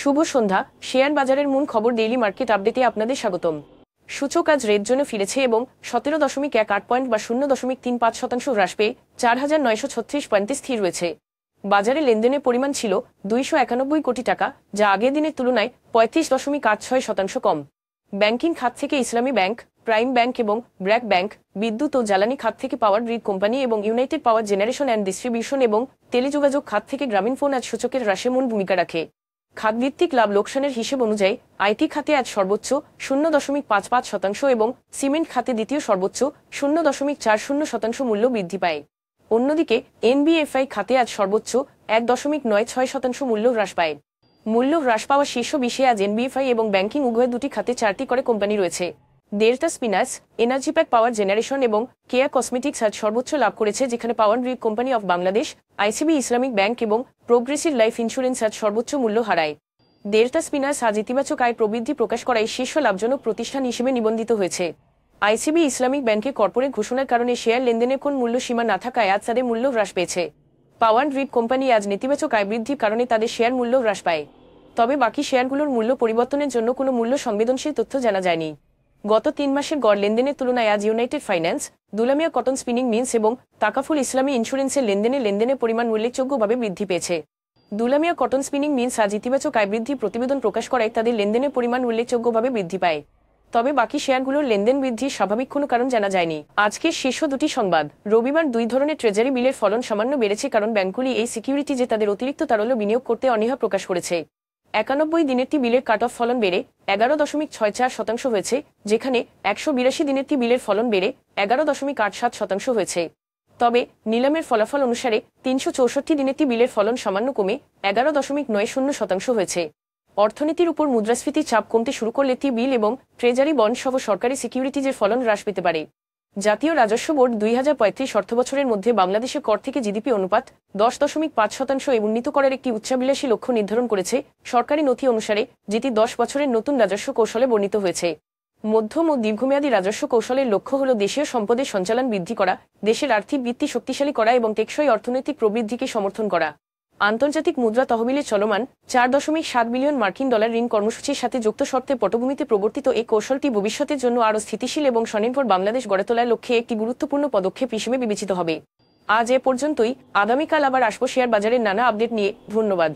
শুভ সন্ধ্যা। Share বাজারের মূল খবর ডেইলি মার্কেট আপডেটে আপনাদের স্বাগতম। সূচক আজ রেড জোনে ফিরেছে এবং 17.18 পয়েন্ট বা 0.35% হ্রাস পেয়ে 4,936 স্থির রয়েছে। বাজারে লেনদেনের পরিমাণ ছিল 291 কোটি টাকা, যা আগের দিনের তুলনায় 35.86% কম। ব্যাংকিং খাত থেকে ইসলামী ব্যাংক, প্রাইম ব্যাংক এবং ব্র্যাক ব্যাংক, বিদ্যুৎ ও জ্বালানি খাত থেকে পাওয়ার গ্রিড কোম্পানি এবং United power generation and distribution এবং টেলিযোগাযোগ খাত থেকে গ্রামীণফোন আজ সূচকের হ্রাসে মূল ভূমিকা রাখে। খাতভিত্তিক লাভ লোকসানের হিসেব অনুযায়ী আইটি খাতে আজ সর্বোচ্চ 0.55% এবং সিমেন্ট খাতে দ্বিতীয় সর্বোচ্চ 0.40% মূল্য বৃদ্ধি পায়। অন্যদিকে এনবিএফআই খাতে আজ সর্বোচ্চ 1.96% মূল্য হ্রাস পায়। মূল্য হ্রাস পাওয়া শীর্ষ 20-এ আজ এনবিএফআই এবং ব্যাংকিং উভয় দুটি খাতে 4টি করে কোম্পানি রয়েছে। Delta Spinners, Energypac Power Generation এবং কেয়া কসমেটিক্স আজ সর্বোচ্চ লাভ করেছে, যেখানে Power Grid Company of Bangladesh, ICB Islamic Bank এবং প্রোগ্রেসিভ লাইফ ইন্স্যুরেন্স আজ সর্বোচ্চ মূল্য হারায়। ডেল্টা স্পিনার্স আজ ইতিবাচক আয় প্রবৃদ্ধি প্রকাশ করায় শীর্ষ লাভজনক প্রতিষ্ঠান হিসেবে নিবন্ধিত হয়েছে। আইসিবি ইসলামিক ব্যাংকে কর্পোরেট ঘোষণার কারণে শেয়ার লেনদেনের কোন মূল্য সীমা না থাকায় আজ তাদের মূল্য হ্রাস পেয়েছে। পাওয়ার গ্রিড কোম্পানি আজ নেতিবাচক আয় বৃদ্ধির কারণে তাদের শেয়ার মূল্য হ্রাস পায়। তবে বাকি শেয়ারগুলোর মূল্য পরিবর্তনের জন্য কোনো মূল্য সংবেদনশীল তথ্য জানা যায়নি। গত 3 মাসের গড় লেনদেনের তুলনায় আজ United Finance, Dulamia Cotton Spinning Mills এবং তাকাফুল ইসলামী ইন্স্যুরেন্সের লেনদেনের পরিমাণ উল্লেখযোগ্যভাবে বৃদ্ধি পেয়েছে। দুলামিয়া কটন স্পিনিং মিলস আজ ইতিবাচক আয় বৃদ্ধি প্রতিবেদন প্রকাশ করায় তাদের লেনদেনের পরিমাণ উল্লেখযোগ্যভাবে বৃদ্ধি পায়। তবে বাকি শেয়ারগুলোর লেনদেন বৃদ্ধির স্বাভাবিক কোনো কারণ জানা যায়নি। আজকের শীর্ষ দুটি সংবাদ। রবিবার 2 ধরনের ট্রেজারি বিলের ফলন সামান্য বেড়েছে, কারণ ব্যাংকগুলি এই সিকিউরিটিজে তাদের অতিরিক্ত তারল্য বিনিয়োগ করতে অনীহা প্রকাশ করেছে। 91 দিনেরটি বিলের কাট অফ ফলন বেড়ে 11.64% হয়েছে, যেখানে 182 দিনেরটি বিলের ফলন বেড়ে 11.87% হয়েছে। তবে নিলামের ফলাফল অনুসারে 364 দিনেরটি বিলের ফলন সামান্য কমে 11.90% হয়েছে। অর্থনীতির উপর মুদ্রাস্ফীতির চাপ কমতে শুরু করলে টি বিল এবং ট্রেজারি বন্ড সহ সরকারি সিকিউরিটিজের ফলন হ্রাস পেতে পারে। জাতীয় রাজস্ব বোর্ড 2035 অর্থবছরের মধ্যে বাংলাদেশের কর থেকে জিডিপি অনুপাত 10.5% উন্নীত করার একটি উচ্চাভিলাষী লক্ষ্য নির্ধারণ করেছে সরকারি নথি অনুসারে, যেটি 10 বছরের নতুন রাজস্ব কৌশলে বর্ণিত হয়েছে। মধ্যম ও দীর্ঘমেয়াদী রাজস্ব কৌশলের লক্ষ্য হল দেশীয় সম্পদের সঞ্চালন বৃদ্ধি করা, দেশের আর্থিক ভিত্তি শক্তিশালী করা এবং টেকসই অর্থনৈতিক প্রবৃদ্ধিকে সমর্থন করা। আন্তর্জাতিক মুদ্রা তহবিলে চলমান 4.7 বিলিয়ন মার্কিন ডলার ঋণ কর্মসূচির সাথে যুক্ত শর্তে পটভূমিতে প্রবর্তিত এই কৌশলটি ভবিষ্যতের জন্য আরও স্থিতিশীল এবং স্বনির্ভর বাংলাদেশ গড়ে তোলার লক্ষ্যে একটি গুরুত্বপূর্ণ পদক্ষেপ হিসেবে বিবেচিত হবে। আজ এ পর্যন্তই। আগামীকাল আবার আসবো শেয়ার বাজারের নানা আপডেট নিয়ে। ধন্যবাদ।